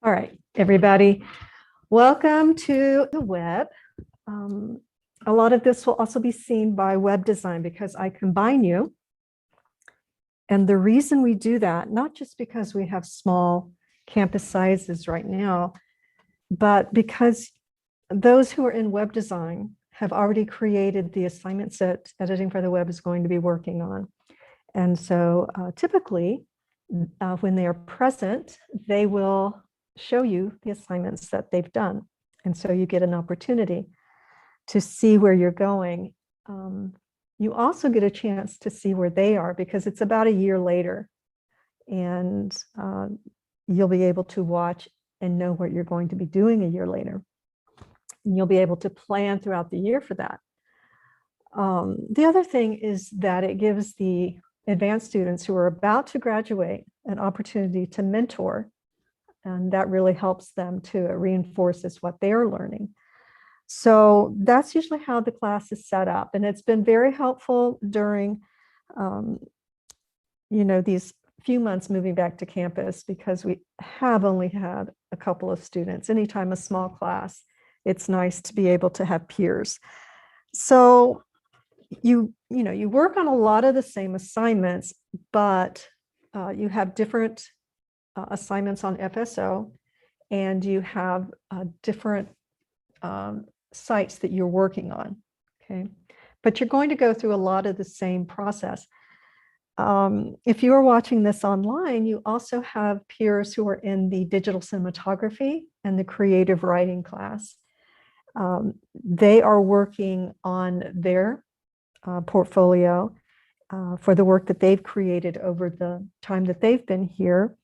All right, everybody, welcome to the web. A lot of this will also be seen by web design because I combine you. And the reason we do that, not just because we have small campus sizes right now, but because those who are in web design have already created the assignments that Editing for the Web is going to be working on. And so typically, when they are present, they will show you the assignments that they've done. And so you get an opportunity to see where you're going. You also get a chance to see where they are because it's about a year later. And you'll be able to watch and know what you're going to be doing a year later. And you'll be able to plan throughout the year for that. The other thing is that it gives the advanced students who are about to graduate an opportunity to mentor. And that really helps them to reinforce what they're learning. So that's usually how the class is set up. And it's been very helpful during, these few months moving back to campus because we have only had a couple of students. Anytime a small class, it's nice to be able to have peers. So you work on a lot of the same assignments, but you have different assignments on FSO, and you have different sites that you're working on, okay? But you're going to go through a lot of the same process. If you are watching this online, you also have peers who are in the digital cinematography and the creative writing class. They are working on their portfolio for the work that they've created over the time that they've been here.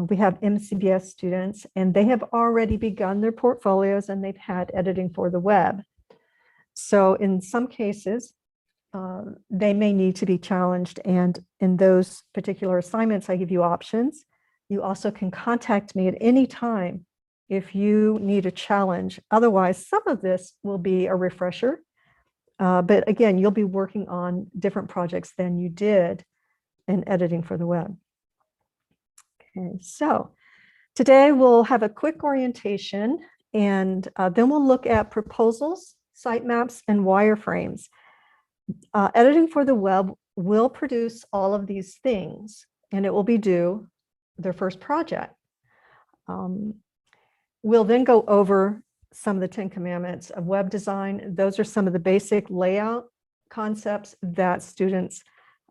We have MCBS students, and they have already begun their portfolios, and they've had Editing for the Web. So in some cases, they may need to be challenged. And in those particular assignments, I give you options. You also can contact me at any time if you need a challenge. Otherwise, some of this will be a refresher. But again, you'll be working on different projects than you did in Editing for the Web. Okay, so today we'll have a quick orientation, and then we'll look at proposals, sitemaps, and wireframes. Editing for the Web will produce all of these things, and it will be due their first project. We'll then go over some of the 10 commandments of web design. Those are some of the basic layout concepts that students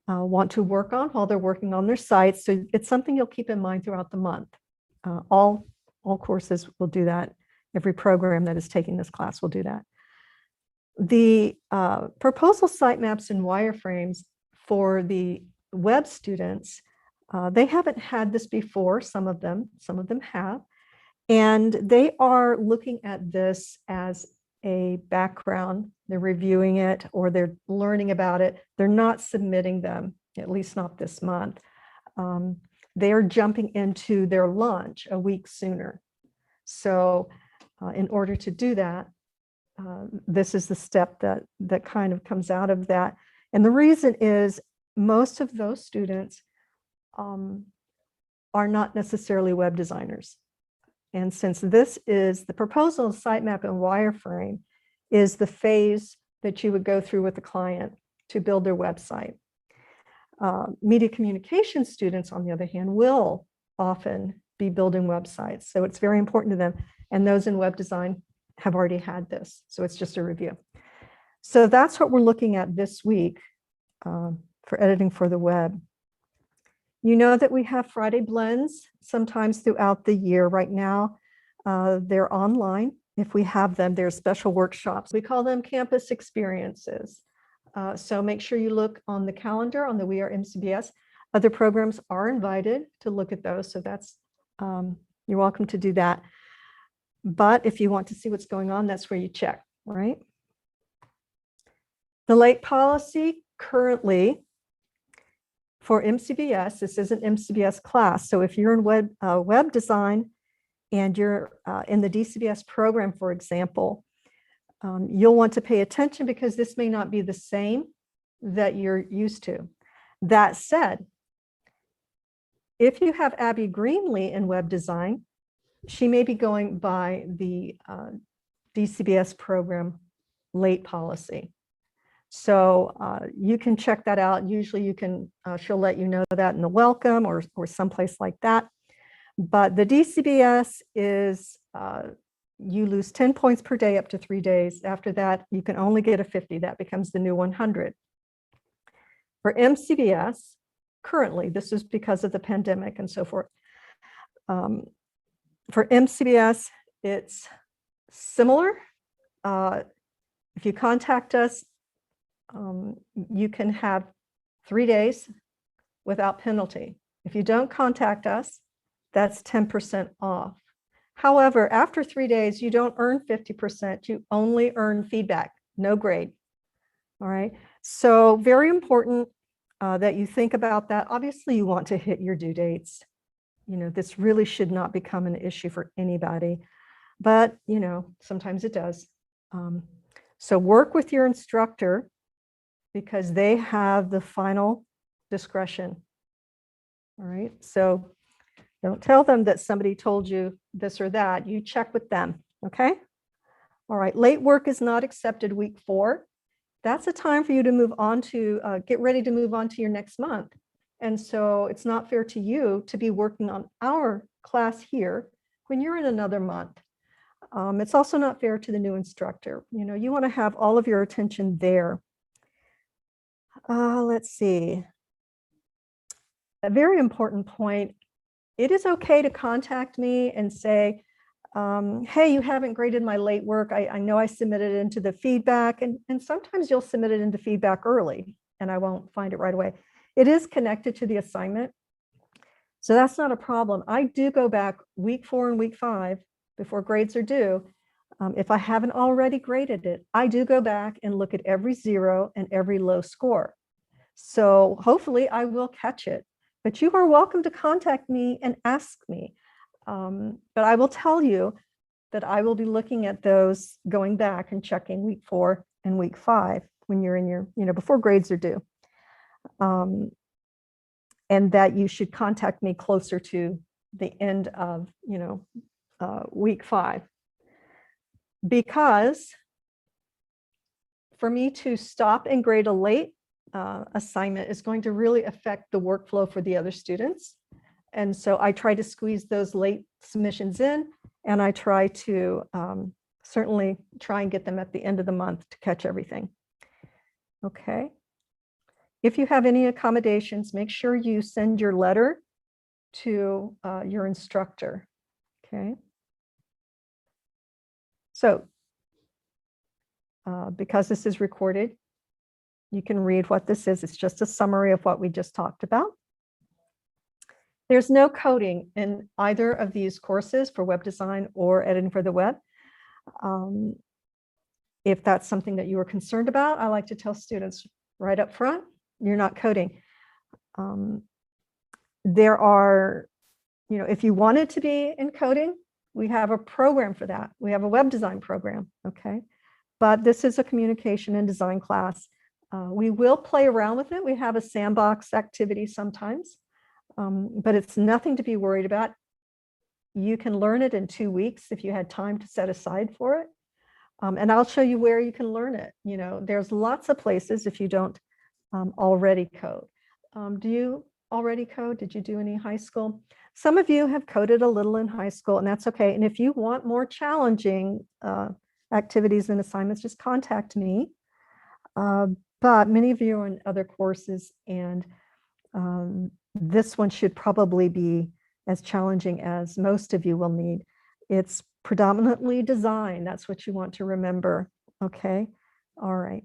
want to work on while they're working on their sites. So it's something you'll keep in mind throughout the month. All courses will do that. Every program that is taking this class will do that. The proposal sitemaps and wireframes for the web students, they haven't had this before, some of them have, and they are looking at this as a background. They're reviewing it or they're learning about it. They're not submitting them, at least not this month. They are jumping into their lunch a week sooner. So in order to do that, this is the step that kind of comes out of that. And the reason is most of those students are not necessarily web designers. And since this is the proposal, sitemap, and wireframe is the phase that you would go through with the client to build their website. Media communication students, on the other hand, will often be building websites. So it's very important to them. And those in web design have already had this. So it's just a review. So that's what we're looking at this week for Editing for the Web. You know that we have Friday blends sometimes throughout the year. Right now, they're online. If we have them, they're special workshops. We call them campus experiences. So make sure you look on the calendar on the We Are MCBS. Other programs are invited to look at those. So that's, you're welcome to do that. But if you want to see what's going on, that's where you check, right? The late policy currently for MCBS, this is an MCBS class. So if you're in web design and you're in the DCBS program, for example, you'll want to pay attention because this may not be the same that you're used to. That said, if you have Abby Greenlee in web design, she may be going by the DCBS program late policy. So you can check that out. Usually you can, she'll let you know that in the welcome or someplace like that. But the DCBS is you lose 10 points per day up to 3 days. After that, you can only get a 50. That becomes the new 100. For MCBS, currently, this is because of the pandemic and so forth. For MCBS, it's similar. If you contact us, you can have 3 days without penalty. If you don't contact us, that's 10% off. However, after 3 days, you don't earn 50%. You only earn feedback, no grade. All right. So very important that you think about that. Obviously, you want to hit your due dates. You know, this really should not become an issue for anybody, but you know, sometimes it does. So work with your instructor because they have the final discretion. All right. So don't tell them that somebody told you this or that. You check with them. Okay. All right. Late work is not accepted week 4. That's a time for you to move on to get ready to move on to your next month. And so it's not fair to you to be working on our class here when you're in another month. It's also not fair to the new instructor. You know, you want to have all of your attention there. Let's see. A very important point. It is okay to contact me and say, hey, you haven't graded my late work. I know I submitted it into the feedback, and sometimes you'll submit it into feedback early and I won't find it right away. It is connected to the assignment. So that's not a problem. I do go back week 4 and week 5 before grades are due. If I haven't already graded it, I do go back and look at every 0 and every low score. So hopefully I will catch it, but you are welcome to contact me and ask me. But I will tell you that I will be looking at those going back and checking week 4 and week 5 when you're in your, you know, before grades are due. And that you should contact me closer to the end of, you know, week 5. Because for me to stop and grade a late assignment is going to really affect the workflow for the other students. And so I try to squeeze those late submissions in, and I try to certainly try and get them at the end of the month to catch everything. Okay. If you have any accommodations, make sure you send your letter to your instructor. Okay. So because this is recorded, you can read what this is. It's just a summary of what we just talked about. There's no coding in either of these courses for web design or editing for the web. If that's something that you are concerned about, I like to tell students right up front, you're not coding. There are, you know, if you wanted to be in coding, we have a program for that. We have a web design program, okay? But this is a communication and design class. We will play around with it. We have a sandbox activity sometimes, but it's nothing to be worried about. You can learn it in 2 weeks if you had time to set aside for it. And I'll show you where you can learn it. You know, there's lots of places if you don't already code. Do you already code? Did you do any high school? Some of you have coded a little in high school, and that's okay. And if you want more challenging activities and assignments, just contact me. But many of you are in other courses, and this one should probably be as challenging as most of you will need. It's predominantly design. That's what you want to remember. Okay. All right.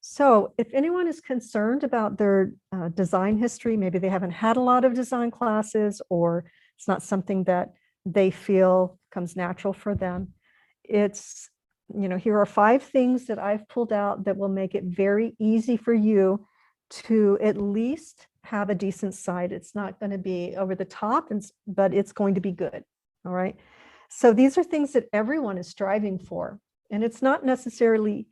So if anyone is concerned about their design history, maybe they haven't had a lot of design classes, or it's not something that they feel comes natural for them. It's, you know, here are 5 things that I've pulled out that will make it very easy for you to at least have a decent site. It's not going to be over the top, but it's going to be good. All right. So these are things that everyone is striving for, and it's not necessarily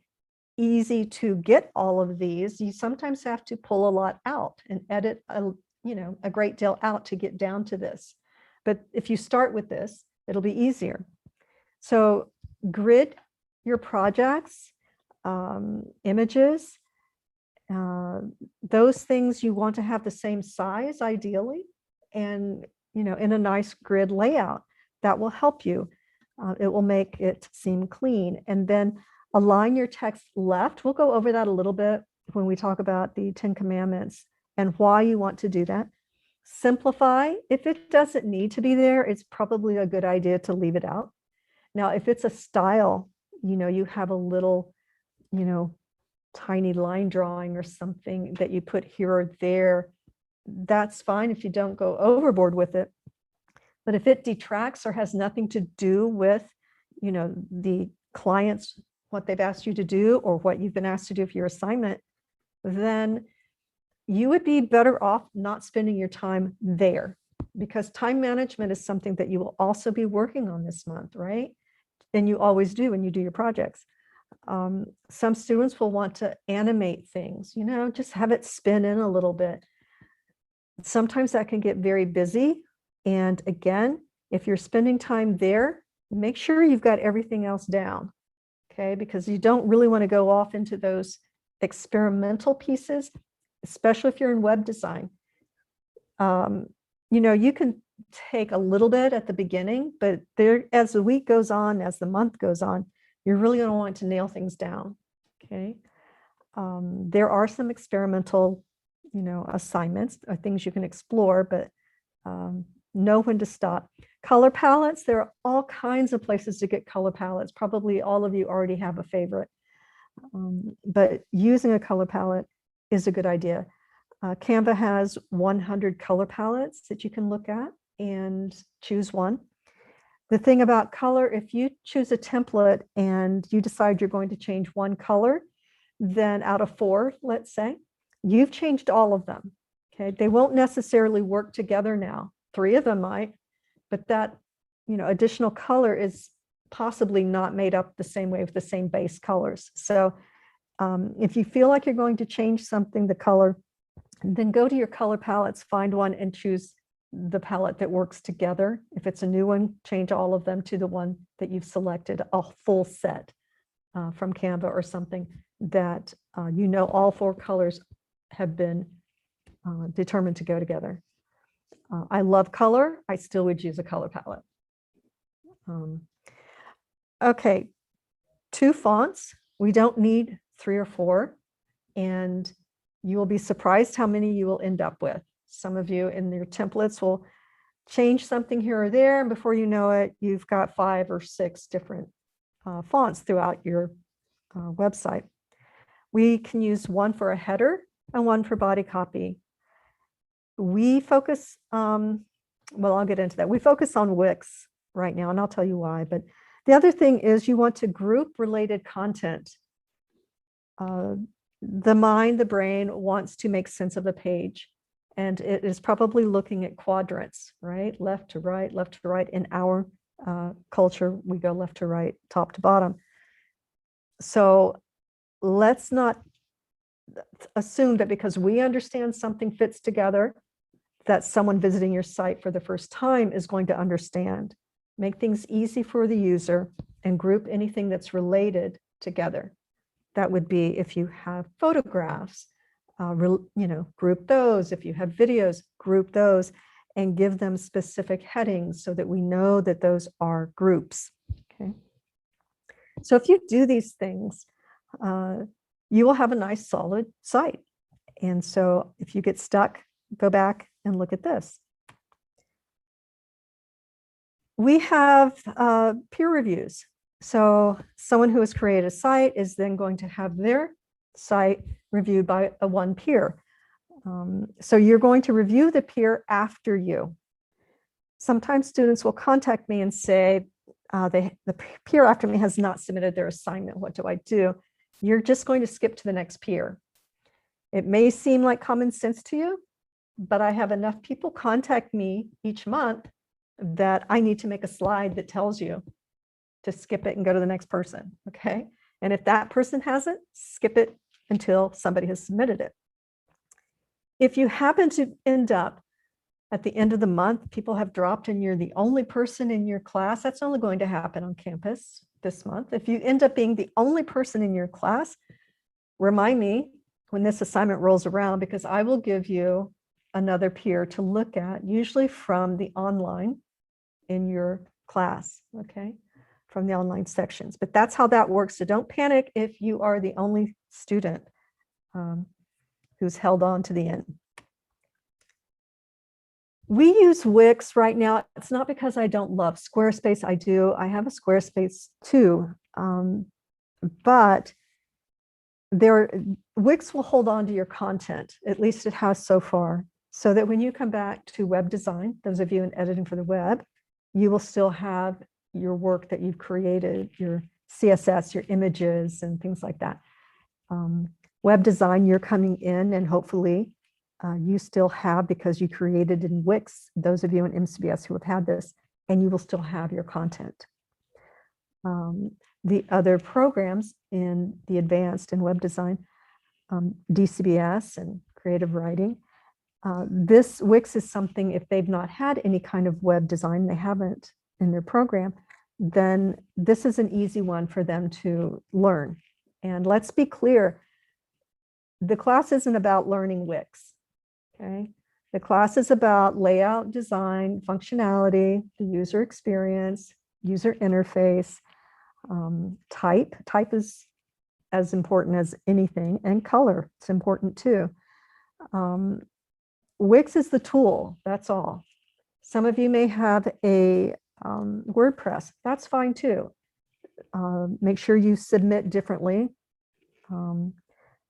easy to get all of these. You sometimes have to pull a lot out and edit a great deal out to get down to this. But if you start with this, it'll be easier. So grid your projects, images, those things you want to have the same size ideally, and in a nice grid layout that will help you. It will make it seem clean. And then align your text left. We'll go over that a little bit when we talk about the 10 Commandments and why you want to do that. Simplify. If it doesn't need to be there, it's probably a good idea to leave it out. Now, if it's a style, you have a little, tiny line drawing or something that you put here or there, that's fine if you don't go overboard with it. But if it detracts or has nothing to do with, the clients, what they've asked you to do or what you've been asked to do for your assignment, then you would be better off not spending your time there, because time management is something that you will also be working on this month, right? And you always do when you do your projects. Some students will want to animate things, just have it spin in a little bit. Sometimes that can get very busy. And again, if you're spending time there, make sure you've got everything else down, okay? Because you don't really want to go off into those experimental pieces, especially if you're in web design. You can take a little bit at the beginning, but as the week goes on, as the month goes on, you're really going to want to nail things down, okay? There are some experimental, assignments or things you can explore, but know when to stop. Color palettes, there are all kinds of places to get color palettes. Probably all of you already have a favorite, but using a color palette is a good idea. Canva has 100 color palettes that you can look at and choose one. The thing about color, if you choose a template and you decide you're going to change one color, then out of 4, let's say, you've changed all of them. Okay, they won't necessarily work together now. 3 of them might, but that additional color is possibly not made up the same way with the same base colors. So if you feel like you're going to change something, the color, then go to your color palettes, find one and choose the palette that works together. If it's a new one, change all of them to the one that you've selected, a full set from Canva or something that all 4 colors have been determined to go together. I love color. I still would use a color palette. Okay, 2 fonts. We don't need 3 or 4, and you will be surprised how many you will end up with. Some of you in your templates will change something here or there, and before you know it, you've got 5 or 6 different fonts throughout your website. We can use one for a header and one for body copy. We focus, well, I'll get into that. We focus on Wix right now, and I'll tell you why. But the other thing is you want to group related content. The mind, the brain wants to make sense of a page, and it is probably looking at quadrants, right? Left to right, left to right. In our culture, we go left to right, top to bottom. So let's not assume that because we understand something fits together, that someone visiting your site for the first time is going to understand. Make things easy for the user and group anything that's related together. That would be if you have photographs, group those. If you have videos, group those and give them specific headings so that we know that those are groups. Okay. So if you do these things, you will have a nice solid site. And so if you get stuck, go back and look at this. We have peer reviews. So someone who has created a site is then going to have their site reviewed by one peer. So you're going to review the peer after you. Sometimes students will contact me and say, the peer after me has not submitted their assignment. What do I do? You're just going to skip to the next peer. It may seem like common sense to you, but I have enough people contact me each month that I need to make a slide that tells you to skip it and go to the next person, okay? And if that person hasn't, skip it until somebody has submitted it. If you happen to end up at the end of the month, people have dropped and you're the only person in your class, that's only going to happen on campus this month. If you end up being the only person in your class, remind me when this assignment rolls around, because I will give you another peer to look at, usually from the online in your class, okay, from the online sections. But that's how that works. So don't panic if you are the only student who's held on to the end. We use Wix right now. It's not because I don't love Squarespace. I do. I have a Squarespace too. But Wix will hold on to your content, at least it has so far, so that when you come back to web design, those of you in editing for the web, you will still have your work that you've created, your CSS, your images, and things like that. Web design, you're coming in, and hopefully you still have, because you created in Wix, those of you in MCBS who have had this, and you will still have your content. The other programs in the advanced in web design, DCBS and creative writing, this Wix is something, if they've not had any kind of web design, they haven't in their program, then this is an easy one for them to learn. And let's be clear, the class isn't about learning Wix, okay? The class is about layout, design, functionality, the user experience, user interface, type. Type is as important as anything, and color, it's important too. Wix is the tool, that's all. Some of you may have a WordPress, that's fine too. Make sure you submit differently,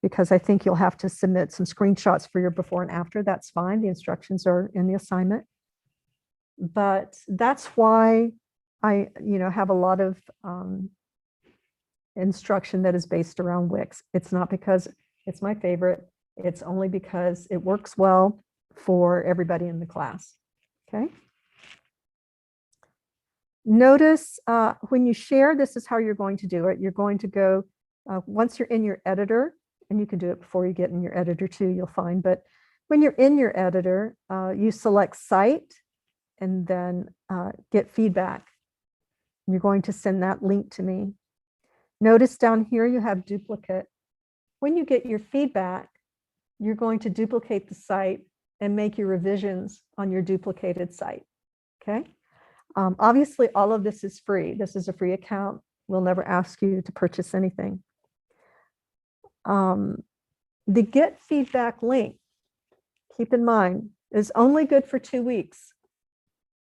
because I think you'll have to submit some screenshots for your before and after. That's fine, the instructions are in the assignment. But that's why I have a lot of instruction that is based around Wix. It's not because it's my favorite, it's only because it works well for everybody in the class, okay? Notice when you share, this is how you're going to do it. You're going to go, once you're in your editor, and you can do it before you get in your editor too, you'll find, but when you're in your editor, you select Cite and then get feedback. You're going to send that link to me. Notice down here you have duplicate. When you get your feedback, you're going to duplicate the site and make your revisions on your duplicated site, okay? Obviously, all of this is free. This is a free account. We'll never ask you to purchase anything. The get feedback link, keep in mind, is only good for 2 weeks.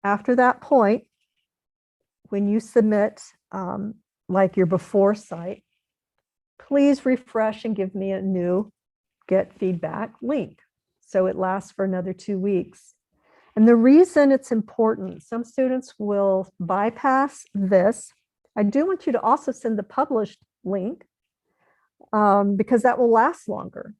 After that point, when you submit like your before site, please refresh and give me a new get feedback link. So it lasts for another 2 weeks. And the reason it's important, some students will bypass this. I do want you to also send the published link because that will last longer.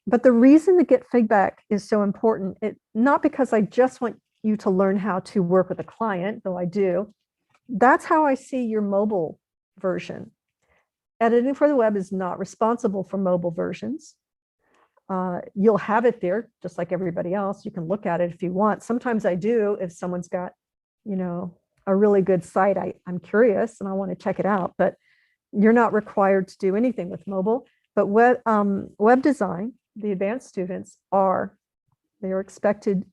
But the reason the get feedback is so important, not because I just want you to learn how to work with a client, though I do. That's how I see your mobile version. Editing for the web is not responsible for mobile versions. You'll have it there just like everybody else. You can look at it if you want. Sometimes I do if someone's got, a really good site. I'm curious and I want to check it out, but you're not required to do anything with mobile. But web design, the advanced students they are expected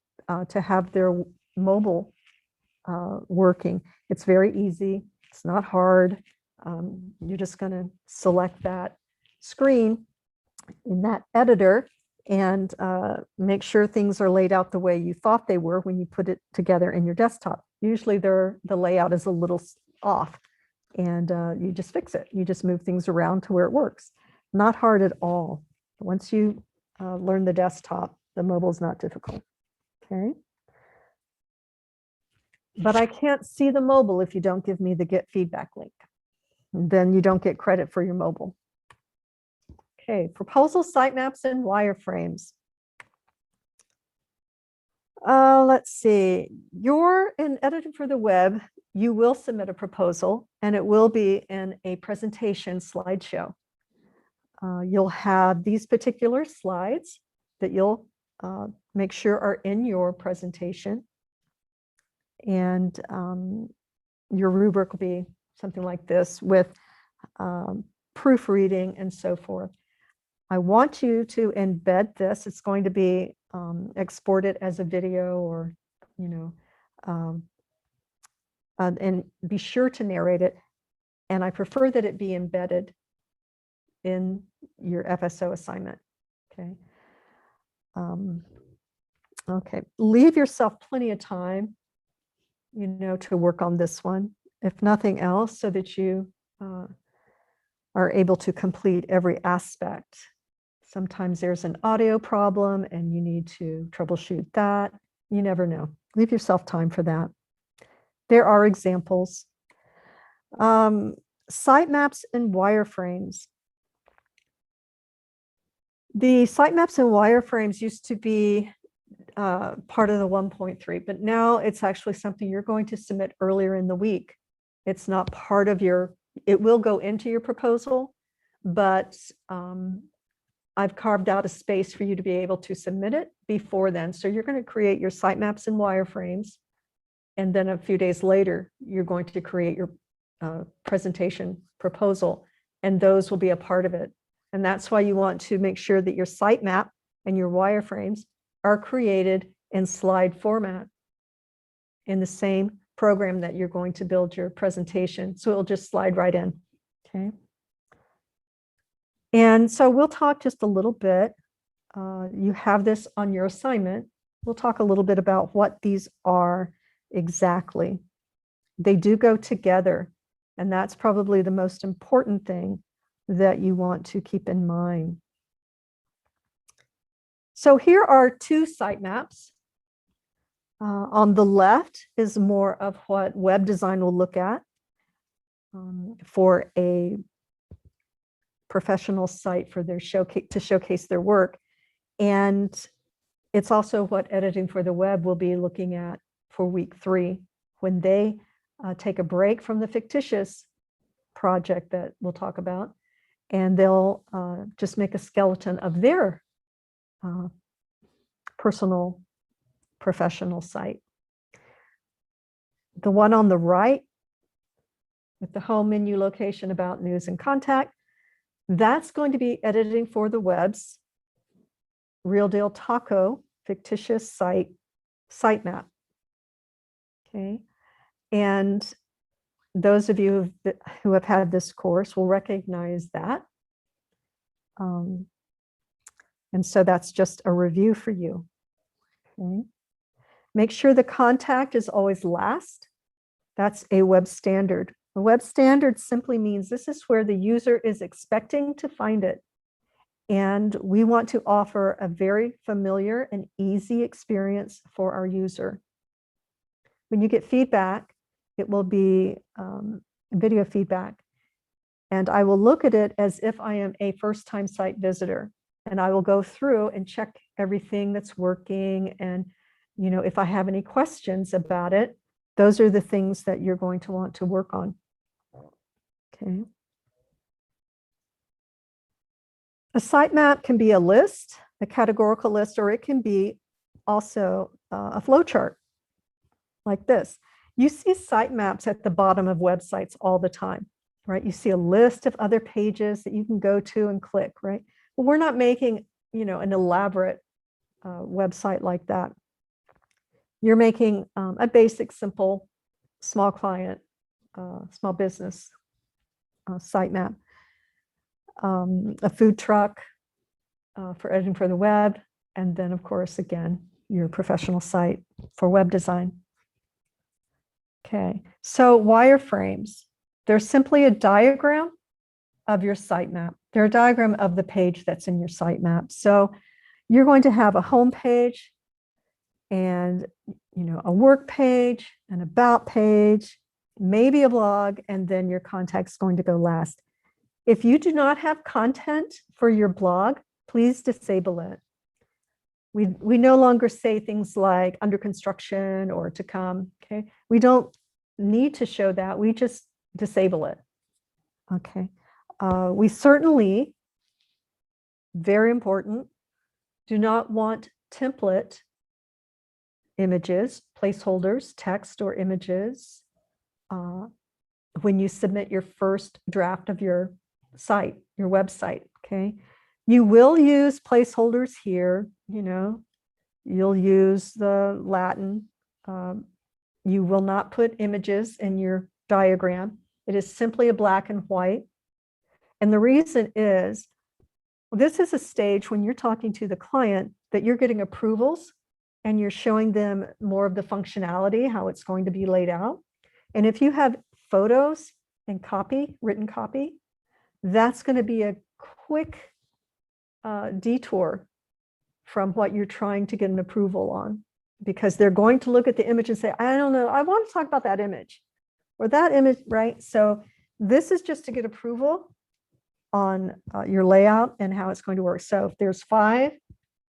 to have their mobile working. It's very easy. It's not hard. You're just going to select that screen in that editor and make sure things are laid out the way you thought they were when you put it together in your desktop. Usually the layout is a little off and you just fix it. You just move things around to where it works. Not hard at all. Once you learn the desktop, the mobile is not difficult. Okay. But I can't see the mobile if you don't give me the get feedback link. Then you don't get credit for your mobile. Okay, proposal sitemaps and wireframes. Let's see, you're in editing for the web, you will submit a proposal and it will be in a presentation slideshow. You'll have these particular slides that you'll make sure are in your presentation. And your rubric will be something like this with proofreading and so forth. I want you to embed this. It's going to be exported as a video or, and be sure to narrate it. And I prefer that it be embedded in your FSO assignment. Okay. Okay. Leave yourself plenty of time, to work on this one, if nothing else, so that you are able to complete every aspect. Sometimes there's an audio problem and you need to troubleshoot that. You never know. Leave yourself time for that. There are examples. Sitemaps and wireframes. The sitemaps and wireframes used to be part of the 1.3, but now it's actually something you're going to submit earlier in the week. It's not part of it will go into your proposal, but I've carved out a space for you to be able to submit it before then. So you're going to create your sitemaps and wireframes, and then a few days later, you're going to create your presentation proposal, and those will be a part of it. And that's why you want to make sure that your sitemap and your wireframes are created in slide format in the same program that you're going to build your presentation. So it'll just slide right in. Okay. And so we'll talk just a little bit. You have this on your assignment. We'll talk a little bit about what these are exactly. They do go together, and that's probably the most important thing that you want to keep in mind. So here are two sitemaps. On the left is more of what web design will look at for a professional site for their showcase their work. And it's also what editing for the web will be looking at for week 3 when they take a break from the fictitious project that we'll talk about, and they'll just make a skeleton of their personal professional site. The one on the right with the home menu, location, about, news, and contact, that's going to be editing for the web's Real Deal Taco fictitious sitemap. Okay. And those of you who have had this course will recognize that. And so that's just a review for you. Okay. Make sure the contact is always last. That's a web standard. A web standard simply means this is where the user is expecting to find it. And we want to offer a very familiar and easy experience for our user. When you get feedback, it will be video feedback. And I will look at it as if I am a first-time site visitor. And I will go through and check everything that's working. And, if I have any questions about it, those are the things that you're going to want to work on. Okay. A sitemap can be a list, a categorical list, or it can be also a flowchart like this. You see sitemaps at the bottom of websites all the time, right? You see a list of other pages that you can go to and click, right? Well, we're not making, an elaborate website like that. You're making a basic, simple, small client, small business sitemap. A food truck for editing for the web, and then, of course, again, your professional site for web design. Okay, so wireframes. They're simply a diagram of your sitemap. They're a diagram of the page that's in your sitemap. So you're going to have a home page and, a work page, an about page, maybe a blog, and then your contact's going to go last. If you do not have content for your blog, please disable it. We no longer say things like under construction or to come, okay? We don't need to show that, we just disable it, okay? We certainly, very important, do not want template images, placeholders, text or images, when you submit your first draft of your site, your website, okay? You will use placeholders here, you'll use the Latin. You will not put images in your diagram. It is simply a black and white. And the reason is, this is a stage when you're talking to the client that you're getting approvals and you're showing them more of the functionality, how it's going to be laid out. And if you have photos and copy, written copy, that's going to be a quick detour from what you're trying to get an approval on, because they're going to look at the image and say, I don't know, I want to talk about that image or that image, right? So this is just to get approval on your layout and how it's going to work. So if there's 5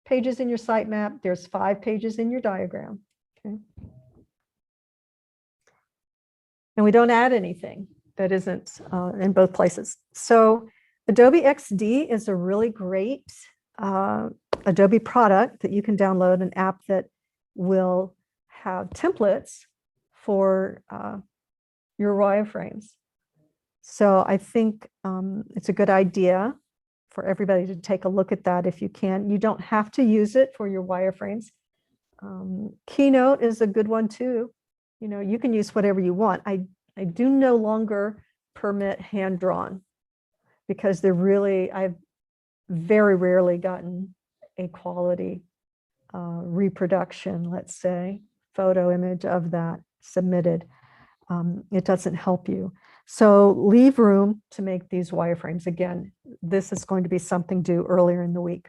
pages in your sitemap, there's 5 pages in your diagram, okay? And we don't add anything that isn't in both places. So Adobe XD is a really great Adobe product that you can download, an app that will have templates for your wireframes. So I think it's a good idea for everybody to take a look at that if you can. You don't have to use it for your wireframes. Keynote is a good one too. You can use whatever you want. I do no longer permit hand-drawn because I've very rarely gotten a quality reproduction, let's say, photo image of that submitted. It doesn't help you. So leave room to make these wireframes. Again, this is going to be something due earlier in the week,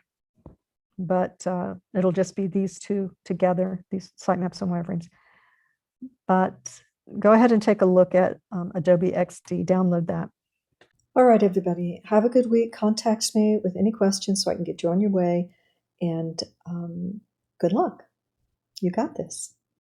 but it'll just be these two together, these sitemaps and wireframes. But go ahead and take a look at Adobe XD, download that. All right, everybody, have a good week. Contact me with any questions so I can get you on your way. And good luck. You got this.